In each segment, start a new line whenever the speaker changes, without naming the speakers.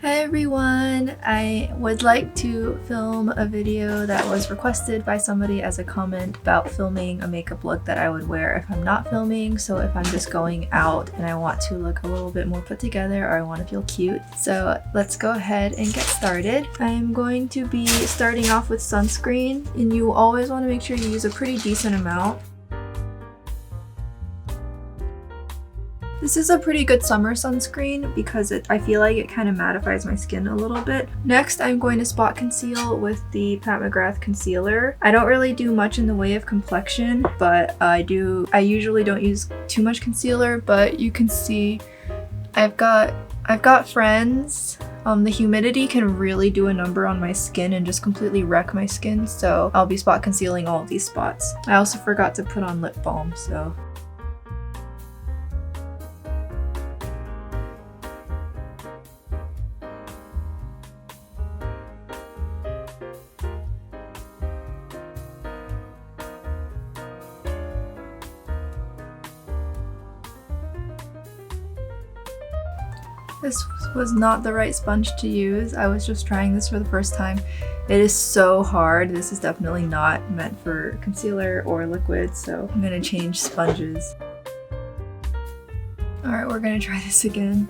Hi everyone! I would like to film a video that was requested by somebody as a comment about filming a makeup look that I would wear if I'm not filming. So if I'm just going out and I want to look a little bit more put together or I want to feel cute. So let's go ahead and get started. I'm going to be starting off with sunscreen, and you always want to make sure you use a pretty decent amount. This is a pretty good summer sunscreen because I feel like it kind of mattifies my skin a little bit. Next, I'm going to spot conceal with the Pat McGrath concealer. I don't really do much in the way of complexion, but I usually don't use too much concealer, but you can see I've got friends. The humidity can really do a number on my skin and just completely wreck my skin, so I'll be spot concealing all of these spots. I also forgot to put on lip balm, so this was not the right sponge to use. I was just trying this for the first time. It is so hard. This is definitely not meant for concealer or liquid, so I'm gonna change sponges. Alright, we're gonna try this again.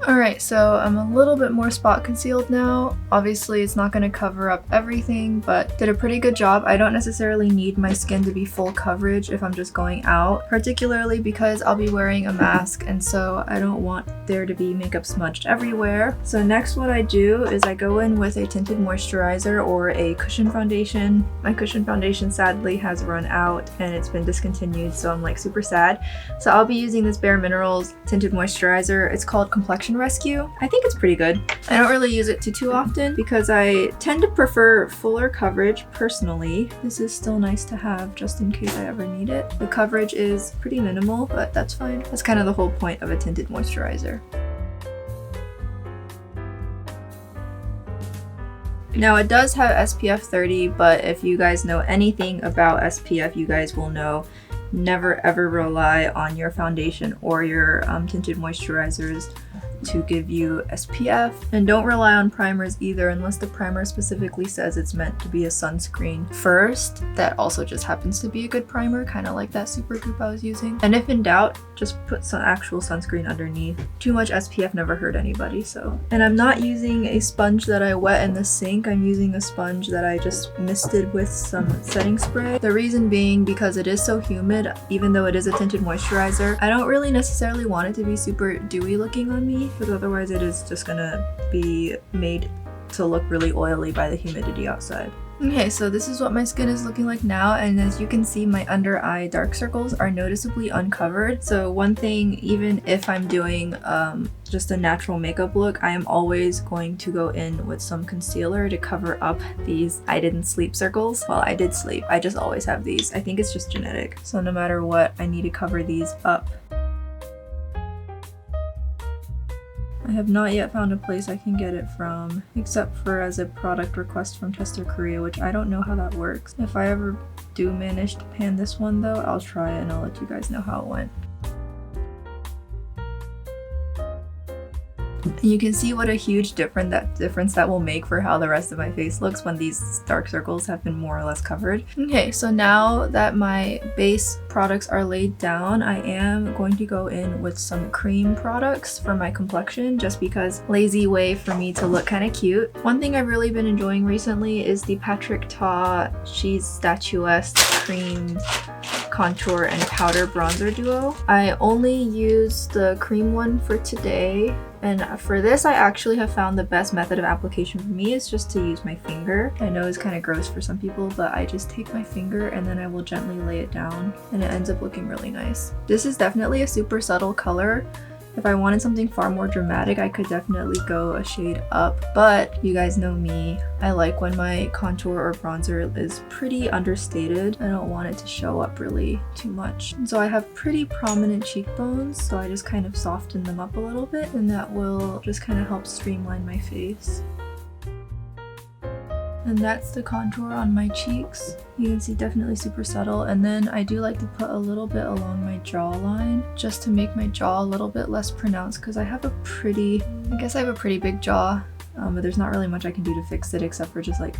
Alright, so I'm a little bit more spot concealed now. Obviously it's not going to cover up everything, but did a pretty good job. I don't necessarily need my skin to be full coverage if I'm just going out, particularly because I'll be wearing a mask, and so I don't want there to be makeup smudged everywhere. So next what I do is I go in with a tinted moisturizer or a cushion foundation. My cushion foundation sadly has run out and it's been discontinued, so I'm like super sad. So I'll be using this Bare Minerals tinted moisturizer. It's called Complexion Rescue. I think it's pretty good. I don't really use it too often because I tend to prefer fuller coverage personally. This is still nice to have just in case I ever need it. The coverage is pretty minimal, but that's fine. That's kind of the whole point of a tinted moisturizer. Now it does have SPF 30, but if you guys know anything about SPF, you guys will know never ever rely on your foundation or your tinted moisturizers to give you SPF, and don't rely on primers either unless the primer specifically says it's meant to be a sunscreen first. That also just happens to be a good primer, kind of like that SUPERGOOP I was using. And if in doubt, just put some actual sunscreen underneath. Too much SPF never hurt anybody, so. And I'm not using a sponge that I wet in the sink. I'm using a sponge that I just misted with some setting spray. The reason being because it is so humid, even though it is a tinted moisturizer, I don't really necessarily want it to be super dewy looking on me, because otherwise it is just gonna be made to look really oily by the humidity outside. Okay, so this is what my skin is looking like now, and as you can see, my under eye dark circles are noticeably uncovered. So one thing, even if I'm doing just a natural makeup look, I am always going to go in with some concealer to cover up these I didn't sleep circles. Well, I did sleep. I just always have these. I think it's just genetic. So no matter what, I need to cover these up. I have not yet found a place I can get it from, except for as a product request from Tester Korea, which I don't know how that works. If I ever do manage to pan this one though, I'll try it and I'll let you guys know how it went. And you can see what a huge difference that will make for how the rest of my face looks when these dark circles have been more or less covered. Okay, so now that my base products are laid down, I am going to go in with some cream products for my complexion, just because lazy way for me to look kind of cute. One thing I've really been enjoying recently is the Patrick Ta She's Statuesque Cream Contour and Powder Bronzer Duo. I only used the cream one for today, and for this I actually have found the best method of application for me is just to use my finger. I know it's kind of gross for some people, but I just take my finger and then I will gently lay it down, and it ends up looking really nice. This is definitely a super subtle color. If I wanted something far more dramatic, I could definitely go a shade up, but you guys know me. I like when my contour or bronzer is pretty understated. I don't want it to show up really too much. And so I have pretty prominent cheekbones, so I just kind of soften them up a little bit, and that will just kind of help streamline my face. And that's the contour on my cheeks. You can see definitely super subtle. And then I do like to put a little bit along my jawline just to make my jaw a little bit less pronounced, because I have a pretty, I guess I have a pretty big jaw, but there's not really much I can do to fix it except for just like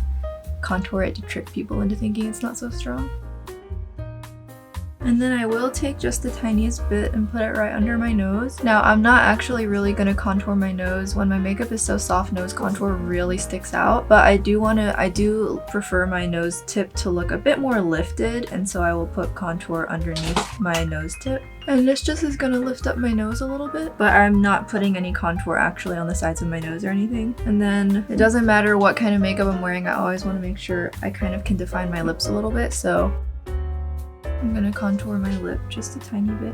contour it to trick people into thinking it's not so strong. And then I will take just the tiniest bit and put it right under my nose. Now, I'm not actually really going to contour my nose. When my makeup is so soft, nose contour really sticks out. But I do prefer my nose tip to look a bit more lifted, and so I will put contour underneath my nose tip. And this just is gonna lift up my nose a little bit, but I'm not putting any contour actually on the sides of my nose or anything. And then it doesn't matter what kind of makeup I'm wearing, I always want to make sure I kind of can define my lips a little bit, so I'm gonna contour my lip just a tiny bit.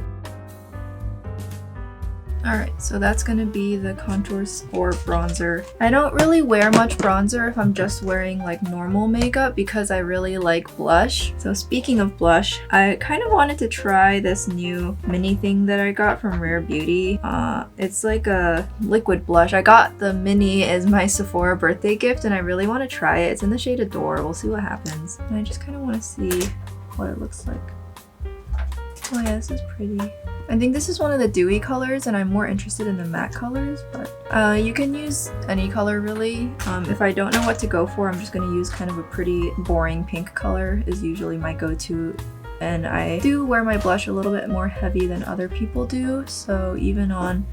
Alright, so that's gonna be the contours for bronzer. I don't really wear much bronzer if I'm just wearing like normal makeup because I really like blush. So speaking of blush, I kind of wanted to try this new mini thing that I got from Rare Beauty. It's like a liquid blush. I got the mini as my Sephora birthday gift and I really want to try it. It's in the shade Adore. We'll see what happens. And I just kind of want to see what it looks like. Oh yeah, this is pretty. I think this is one of the dewy colors and I'm more interested in the matte colors, but you can use any color really. If I don't know what to go for, I'm just going to use kind of a pretty boring pink color is usually my go-to. And I do wear my blush a little bit more heavy than other people do, so even on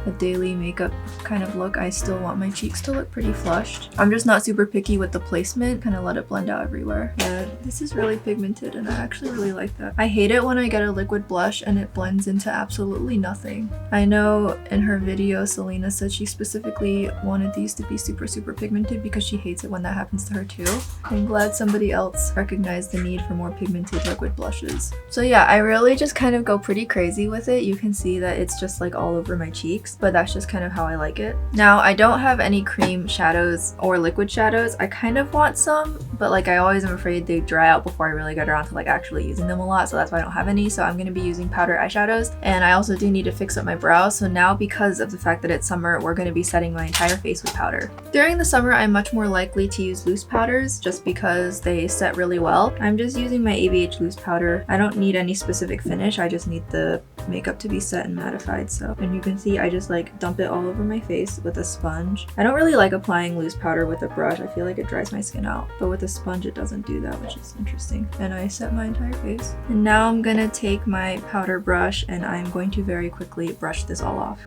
a daily makeup kind of look, I still want my cheeks to look pretty flushed. I'm just not super picky with the placement, kind of let it blend out everywhere. Yeah, this is really pigmented and I actually really like that. I hate it when I get a liquid blush and it blends into absolutely nothing. I know in her video, Selena said she specifically wanted these to be super pigmented because she hates it when that happens to her too. I'm glad somebody else recognized the need for more pigmented liquid blushes. So yeah, I really just kind of go pretty crazy with it. You can see that it's just like all over my cheeks, but that's just kind of how I like it. Now, I don't have any cream shadows or liquid shadows. I kind of want some, but like I always am afraid they dry out before I really get around to like actually using them a lot, so that's why I don't have any. So I'm going to be using powder eyeshadows, and I also do need to fix up my brows. So now, because of the fact that it's summer, we're going to be setting my entire face with powder. During the summer, I'm much more likely to use loose powders just because they set really well. I'm just using my ABH loose powder. I don't need any specific finish. I just need the makeup to be set and mattified. So, and you can see I just like dump it all over my face with a sponge. I don't really like applying loose powder with a brush. I feel like it dries my skin out, but with a sponge it doesn't do that, which is interesting. And I set my entire face. And now I'm gonna take my powder brush and I'm going to very quickly brush this all off.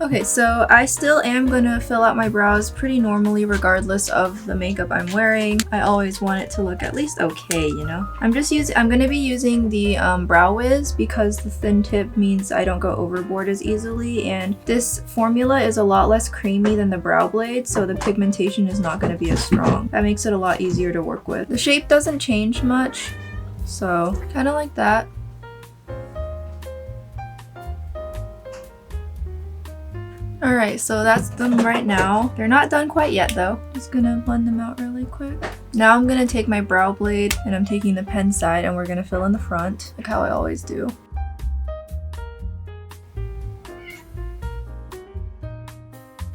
Okay, so I still am gonna fill out my brows pretty normally regardless of the makeup I'm wearing. I always want it to look at least okay, you know? I'm gonna be using the Brow Wiz because the thin tip means I don't go overboard as easily, and this formula is a lot less creamy than the Brow Blade, so the pigmentation is not gonna be as strong. That makes it a lot easier to work with. The shape doesn't change much, so kind of like that. Alright, so that's them right now. They're not done quite yet though. Just gonna blend them out really quick. Now I'm gonna take my brow blade and I'm taking the pen side and we're gonna fill in the front, like how I always do.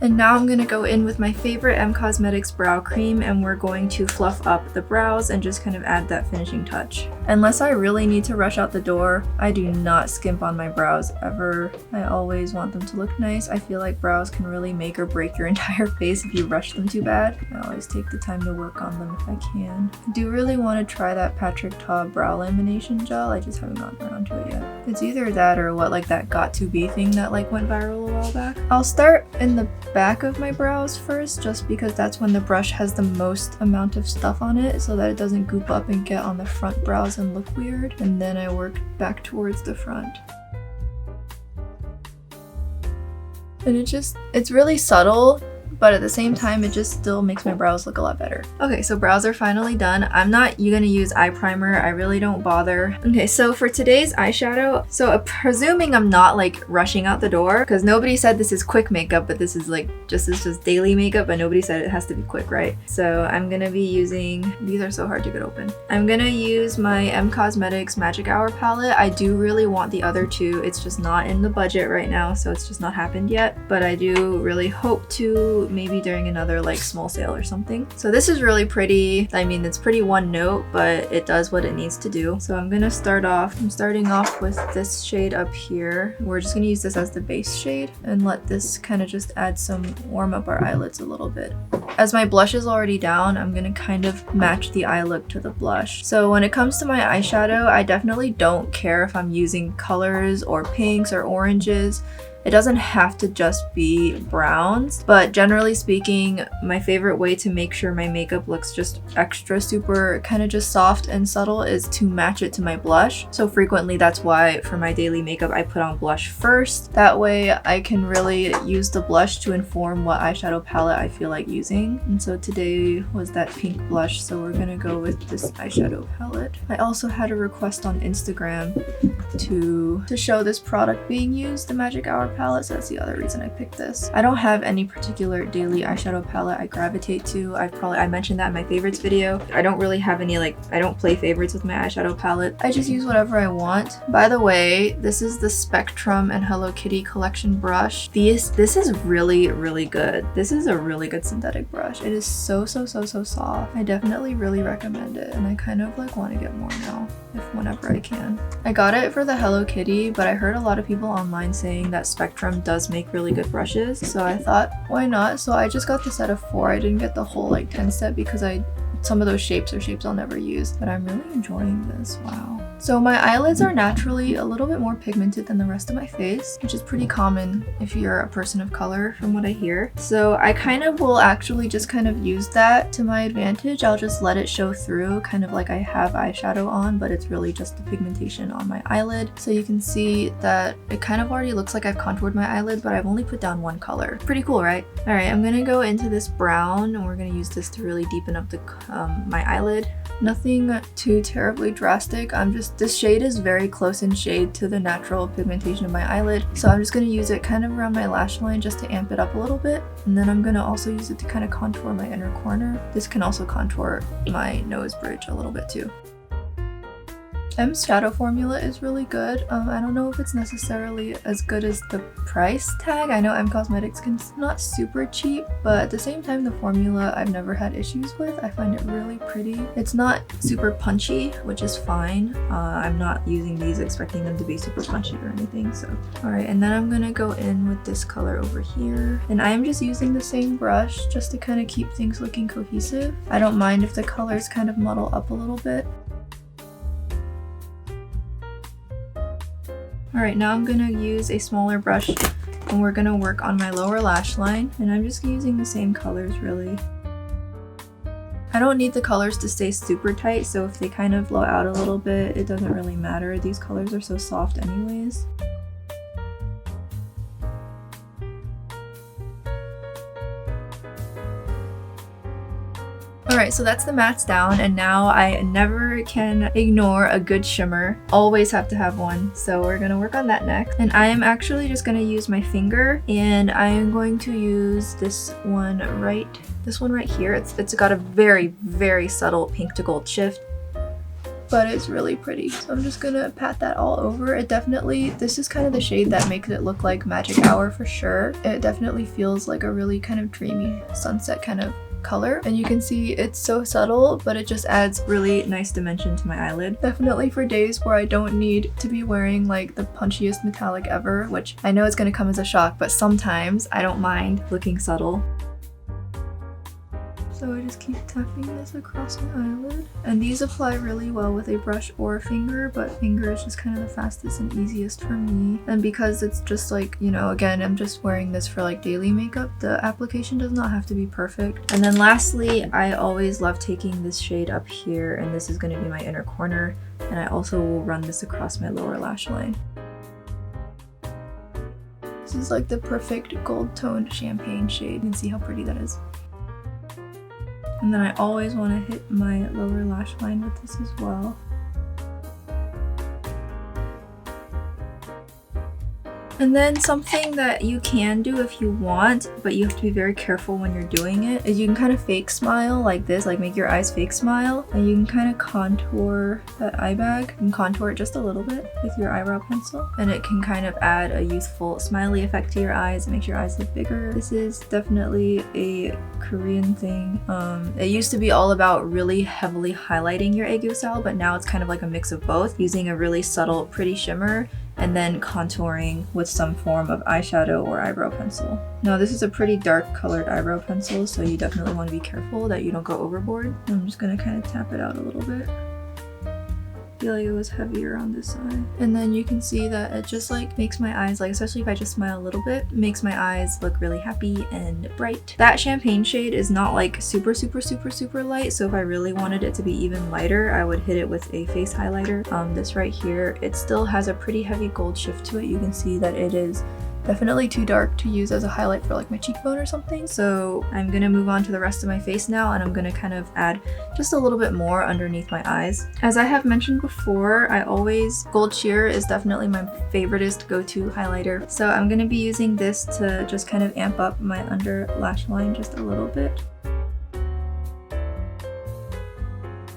And now I'm gonna go in with my favorite Cosmetics brow cream and we're going to fluff up the brows and just kind of add that finishing touch. Unless I really need to rush out the door, I do not skimp on my brows ever. I always want them to look nice. I feel like brows can really make or break your entire face if you rush them too bad. I always take the time to work on them if I can. I do really want to try that Patrick Ta brow lamination gel. I just haven't gotten around to it yet. It's either that or what, like that Got To Be thing that like went viral a while back. I'll start in the back of my brows first, just because that's when the brush has the most amount of stuff on it so that it doesn't goop up and get on the front brows and look weird, and then I work back towards the front. And it's really subtle, but at the same time it just still makes my brows look a lot better. Okay, so brows are finally done. I'm not gonna use eye primer. I really don't bother. Okay, so for today's eyeshadow, so presuming I'm not like rushing out the door, because nobody said this is quick makeup, but this is like this is just daily makeup, but nobody said it has to be quick, right? So I'm gonna be using, these are so hard to get open. I'm gonna use my Cosmetics Magic Hour palette. I do really want the other two. It's just not in the budget right now, so it's just not happened yet, but I do really hope to to maybe during another like small sale or something. So this is really pretty. I mean, it's pretty one note, but it does what it needs to do. So I'm gonna start off. I'm starting off with this shade up here. We're just gonna use this as the base shade and let this kind of just add some, warm up our eyelids a little bit. As my blush is already down, I'm gonna kind of match the eye look to the blush. So when it comes to my eyeshadow, I definitely don't care if I'm using colors or pinks or oranges. It doesn't have to just be browns, but generally speaking, my favorite way to make sure my makeup looks just extra super kind of just soft and subtle is to match it to my blush. So frequently that's why for my daily makeup I put on blush first. That way I can really use the blush to inform what eyeshadow palette I feel like using. And so today was that pink blush, so we're gonna go with this eyeshadow palette. I also had a request on Instagram to show this product being used, the Magic Hour palette, so that's the other reason I picked this. I don't have any particular daily eyeshadow palette I gravitate to. I mentioned that in my favorites video. I don't really have any, like, I don't play favorites with my eyeshadow palette. I just use whatever I want. By the way, this is the Spectrum and Hello Kitty collection brush. This is really, really good. This is a really good synthetic brush. It is so soft. I definitely really recommend it, and I kind of like want to get more now, whenever I can. I got it for the Hello Kitty, but I heard a lot of people online saying that Spectrum does make really good brushes, so I thought, why not? So I just got the set of 4. I didn't get the whole like 10 set because some of those shapes are shapes I'll never use, but I'm really enjoying this. Wow. So my eyelids are naturally a little bit more pigmented than the rest of my face, which is pretty common if you're a person of color from what I hear. So I kind of will actually just kind of use that to my advantage. I'll just let it show through, kind of like I have eyeshadow on, but it's really just the pigmentation on my eyelid. So you can see that it kind of already looks like I've contoured my eyelid, but I've only put down one color. Pretty cool, right? All right, I'm gonna go into this brown, and we're gonna use this to really deepen up the my eyelid. Nothing too terribly drastic. This shade is very close in shade to the natural pigmentation of my eyelid, so I'm just going to use it kind of around my lash line just to amp it up a little bit, and then I'm going to also use it to kind of contour my inner corner. This can also contour my nose bridge a little bit too. M's shadow formula is really good. I don't know if it's necessarily as good as the price tag. I know M Cosmetics can not super cheap, but at the same time the formula I've never had issues with. I find it really pretty. It's not super punchy, which is fine. I'm not using these expecting them to be super punchy or anything, so. Alright, and then I'm gonna go in with this color over here. And I'm just using the same brush just to kind of keep things looking cohesive. I don't mind if the colors kind of muddle up a little bit. Alright, now I'm gonna use a smaller brush and we're gonna work on my lower lash line, and I'm just using the same colors really. I don't need the colors to stay super tight, so if they kind of blow out a little bit, it doesn't really matter. These colors are so soft anyways. Alright, so that's the mattes down, and now I never can ignore a good shimmer. Always have to have one, so we're gonna work on that next. And I am actually just gonna use my finger, and I am going to use this one right here. It's got a very subtle pink to gold shift, but it's really pretty. So I'm just gonna pat that all over. This is kind of the shade that makes it look like Magic Hour for sure. It definitely feels like a really kind of dreamy sunset kind of color, and you can see it's so subtle, but it just adds really nice dimension to my eyelid. Definitely for days where I don't need to be wearing like the punchiest metallic ever, which I know it's gonna come as a shock, but sometimes I don't mind looking subtle. So I just keep tapping this across my eyelid. And these apply really well with a brush or a finger, but finger is just kind of the fastest and easiest for me. And because it's just like, you know, again, I'm just wearing this for like daily makeup, the application does not have to be perfect. And then lastly, I always love taking this shade up here, and this is going to be my inner corner. And I also will run this across my lower lash line. This is like the perfect gold toned champagne shade. You can see how pretty that is. And then I always want to hit my lower lash line with this as well. And then something that you can do if you want, but you have to be very careful when you're doing it, is you can kind of fake smile like this, like make your eyes fake smile, and you can kind of contour that eye bag. You can contour it just a little bit with your eyebrow pencil, and it can kind of add a youthful smiley effect to your eyes. It makes your eyes look bigger. This is definitely a Korean thing. It used to be all about really heavily highlighting your aegyo style, but now it's kind of like a mix of both, using a really subtle pretty shimmer and then contouring with some form of eyeshadow or eyebrow pencil. Now this is a pretty dark colored eyebrow pencil, so you definitely want to be careful that you don't go overboard. I'm just gonna kind of tap it out a little bit. I feel like it was heavier on this side. And then you can see that it just like makes my eyes, like especially if I just smile a little bit, makes my eyes look really happy and bright. That champagne shade is not like super light, so if I really wanted it to be even lighter, I would hit it with a face highlighter. This right here, it still has a pretty heavy gold shift to it. You can see that it is definitely too dark to use as a highlight for like my cheekbone or something. So I'm gonna move on to the rest of my face now, and I'm gonna kind of add just a little bit more underneath my eyes. As I have mentioned before, Gold Sheer is definitely my favoriteest go-to highlighter. So I'm gonna be using this to just kind of amp up my under lash line just a little bit.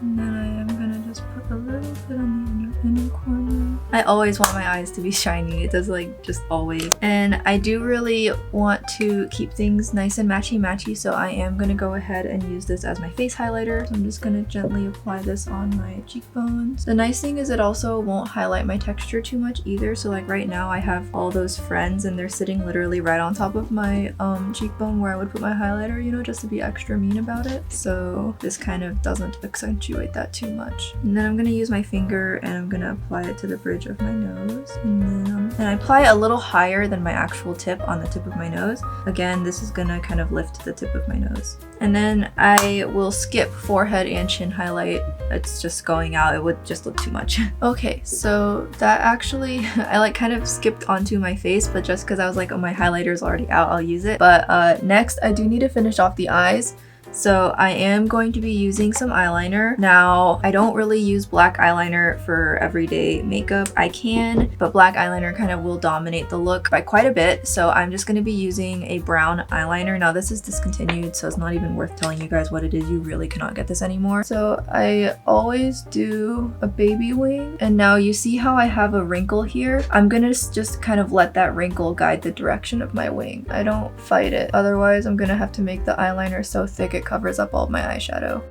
And then I am gonna just put a little bit on the inner corner. I always want my eyes to be shiny. It does, like, just always. And I do really want to keep things nice and matchy-matchy, so I am gonna go ahead and use this as my face highlighter. So I'm just gonna gently apply this on my cheekbones. The nice thing is it also won't highlight my texture too much either. So like right now I have all those friends and they're sitting literally right on top of my cheekbone where I would put my highlighter, you know, just to be extra mean about it. So this kind of doesn't accentuate that too much. And then I'm gonna use my finger and I'm gonna apply it to the bridge of my nose, and then I apply a little higher than my actual tip on the tip of my nose. Again, this is gonna kind of lift the tip of my nose. And then I will skip forehead and chin highlight. It's just going out, it would just look too much. Okay, so that actually, I like kind of skipped onto my face, but just because I was like, oh, my highlighter's already out, I'll use it. But next I do need to finish off the eyes. So I am going to be using some eyeliner. Now, I don't really use black eyeliner for everyday makeup. I can, but black eyeliner kind of will dominate the look by quite a bit. So I'm just going to be using a brown eyeliner. Now this is discontinued, so it's not even worth telling you guys what it is. You really cannot get this anymore. So I always do a baby wing. And now you see how I have a wrinkle here? I'm gonna just kind of let that wrinkle guide the direction of my wing. I don't fight it. Otherwise, I'm gonna have to make the eyeliner so thick it covers up all of my eyeshadow.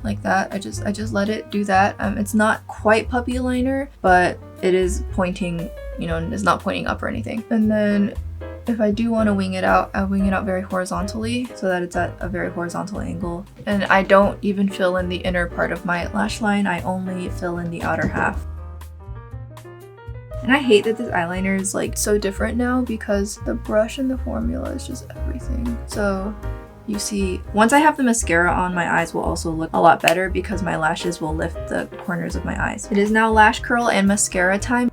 Like that. I just let it do that. It's not quite puppy liner, but it is pointing, you know, it's not pointing up or anything. And then if I do want to wing it out, I wing it out very horizontally so that it's at a very horizontal angle. And I don't even fill in the inner part of my lash line. I only fill in the outer half. And I hate that this eyeliner is like so different now because the brush and the formula is just everything. So you see, once I have the mascara on, my eyes will also look a lot better because my lashes will lift the corners of my eyes. It is now lash curl and mascara time.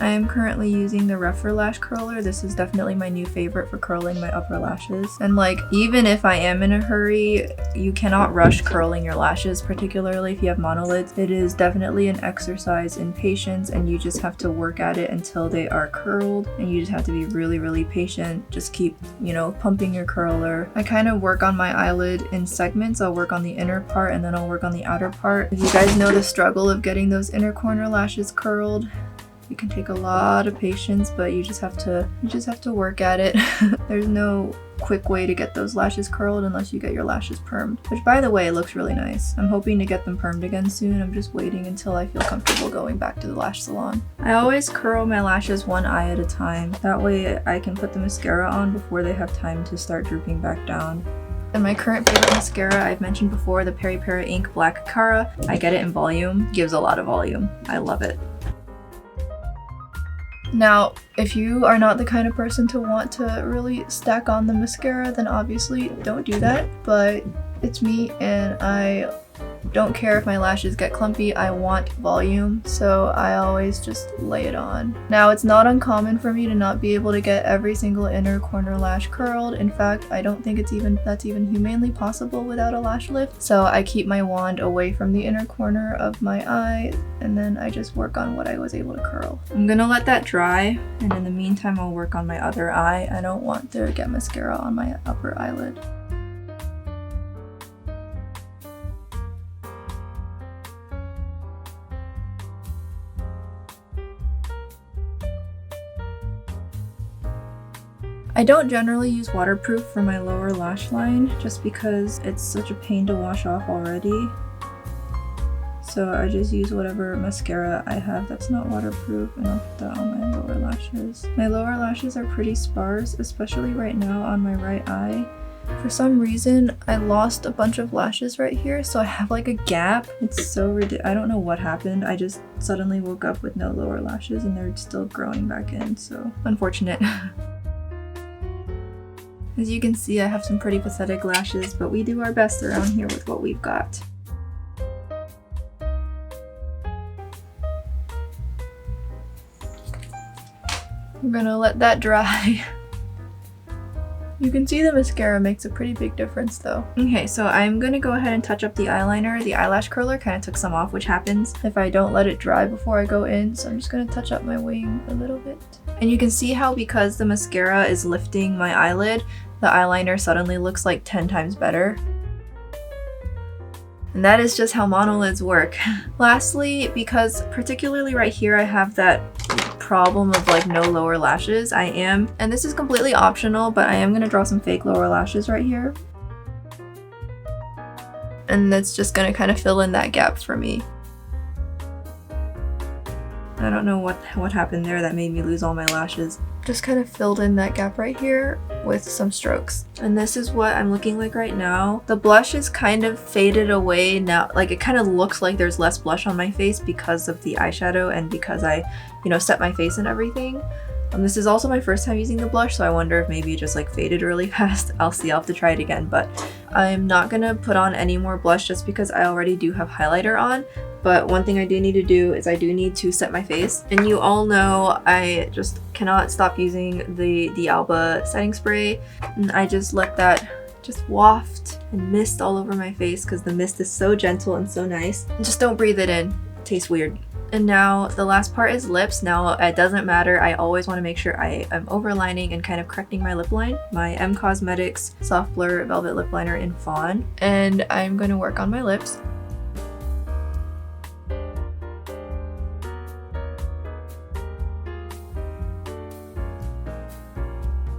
I am currently using the rougher lash curler. This is definitely my new favorite for curling my upper lashes. And like, even if I am in a hurry, you cannot rush curling your lashes, particularly if you have monolids. It is definitely an exercise in patience, and you just have to work at it until they are curled, and you just have to be really patient. Just keep, you know, pumping your curler. I kind of work on my eyelid in segments. I'll work on the inner part and then I'll work on the outer part. If you guys know the struggle of getting those inner corner lashes curled, it can take a lot of patience, but you just have to work at it. There's no quick way to get those lashes curled unless you get your lashes permed, which, by the way, looks really nice. I'm hoping to get them permed again soon. I'm just waiting until I feel comfortable going back to the lash salon. I always curl my lashes one eye at a time. That way I can put the mascara on before they have time to start drooping back down. And my current favorite mascara, I've mentioned before, the Peri Peri Ink Black Cara. I get it in volume. Gives a lot of volume. I love it. Now, if you are not the kind of person to want to really stack on the mascara, then obviously don't do that. But it's me, and I don't care if my lashes get clumpy, I want volume, so I always just lay it on. Now, it's not uncommon for me to not be able to get every single inner corner lash curled. In fact, I don't think that's even humanly possible without a lash lift. So I keep my wand away from the inner corner of my eye, and then I just work on what I was able to curl. I'm gonna let that dry, and in the meantime, I'll work on my other eye. I don't want to get mascara on my upper eyelid. I don't generally use waterproof for my lower lash line just because it's such a pain to wash off already. So I just use whatever mascara I have that's not waterproof, and I'll put that on my lower lashes. My lower lashes are pretty sparse, especially right now on my right eye. For some reason, I lost a bunch of lashes right here, so I have like a gap. It's so ridiculous. I don't know what happened. I just suddenly woke up with no lower lashes and they're still growing back in, so unfortunate. As you can see, I have some pretty pathetic lashes, but we do our best around here with what we've got. I'm gonna let that dry. You can see the mascara makes a pretty big difference though. Okay, so I'm gonna go ahead and touch up the eyeliner. The eyelash curler kind of took some off, which happens if I don't let it dry before I go in. So I'm just gonna touch up my wing a little bit. And you can see how because the mascara is lifting my eyelid, the eyeliner suddenly looks like 10 times better. And that is just how monolids work. Lastly, because particularly right here I have that problem of like no lower lashes, and this is completely optional, but I am gonna draw some fake lower lashes right here. And that's just gonna kind of fill in that gap for me. I don't know what happened there that made me lose all my lashes. Just kind of filled in that gap right here with some strokes. And this is what I'm looking like right now. The blush is kind of faded away now. Like it kind of looks like there's less blush on my face because of the eyeshadow and because I, set my face and everything. This is also my first time using the blush, so I wonder if maybe it just like faded really fast. I'll see, I'll have to try it again, but I'm not gonna put on any more blush just because I already do have highlighter on. But one thing I do need to do is I do need to set my face. And you all know I just cannot stop using the Alba setting spray. And I just let that just waft and mist all over my face because the mist is so gentle and so nice. And just don't breathe it in. It tastes weird. And now the last part is lips. Now it doesn't matter. I always want to make sure I am overlining and kind of correcting my lip line. My M Cosmetics Soft Blur Velvet Lip Liner in Fawn. And I'm going to work on my lips.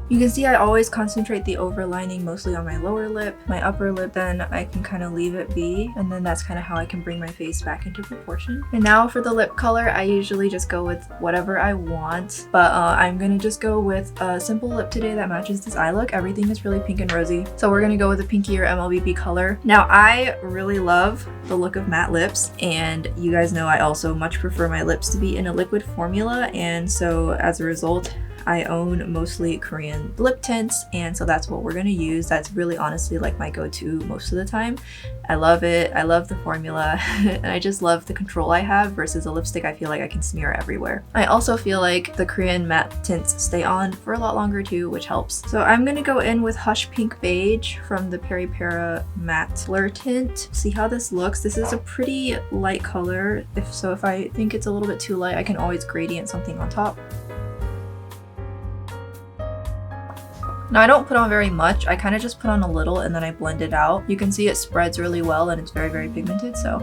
You can see I always concentrate the overlining mostly on my lower lip. My upper lip, then I can kind of leave it be, and then that's kind of how I can bring my face back into proportion. And now for the lip color, I usually just go with whatever I want, but I'm gonna just go with a simple lip today that matches this eye look. Everything is really pink and rosy, so we're gonna go with a pinkier MLBB color. Now I really love the look of matte lips, and you guys know I also much prefer my lips to be in a liquid formula, and so as a result, I own mostly Korean lip tints, and so that's what we're gonna use. That's really honestly like my go-to most of the time. I love it. I love the formula and I just love the control I have versus a lipstick I feel like I can smear everywhere. I also feel like the Korean matte tints stay on for a lot longer too, which helps. So I'm gonna go in with Hush Pink Beige from the Peri Para Matte Blur Tint. See how this looks. This is a pretty light color. If I think it's a little bit too light, I can always gradient something on top. Now I don't put on very much, I kind of just put on a little and then I blend it out. You can see it spreads really well and it's very, very pigmented, so.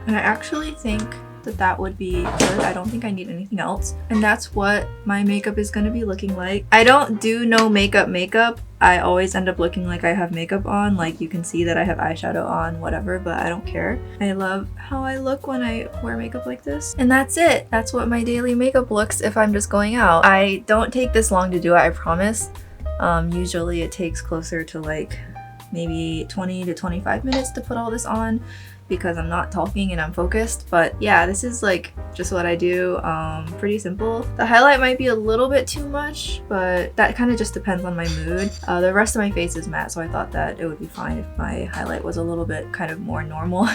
And I actually think that would be good. I don't think I need anything else. And that's what my makeup is gonna be looking like. I don't do no makeup. I always end up looking like I have makeup on. Like you can see that I have eyeshadow on, whatever, but I don't care. I love how I look when I wear makeup like this. And that's it. That's what my daily makeup looks if I'm just going out. I don't take this long to do it, I promise. Usually it takes closer to like maybe 20 to 25 minutes to put all this on because I'm not talking and I'm focused. But yeah, this is like just what I do. Pretty simple. The highlight might be a little bit too much, but that kind of just depends on my mood. The rest of my face is matte, so I thought that it would be fine if my highlight was a little bit kind of more normal.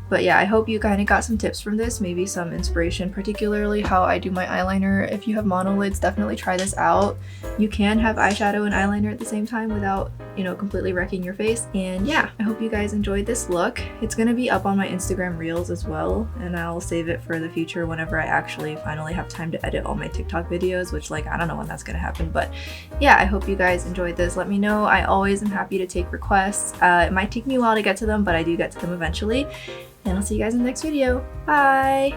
But yeah, I hope you kind of got some tips from this, maybe some inspiration, particularly how I do my eyeliner. If you have monolids, definitely try this out. You can have eyeshadow and eyeliner at the same time without, you know, completely wrecking your face. And yeah, I hope you guys enjoyed this look. It's gonna be up on my Instagram Reels as well, and I'll save it for the future whenever I actually finally have time to edit all my TikTok videos, which, like, I don't know when that's gonna happen. But yeah, I hope you guys enjoyed this. Let me know. I always am happy to take requests. It might take me a while to get to them, but I do get to them eventually. And I'll see you guys in the next video. Bye!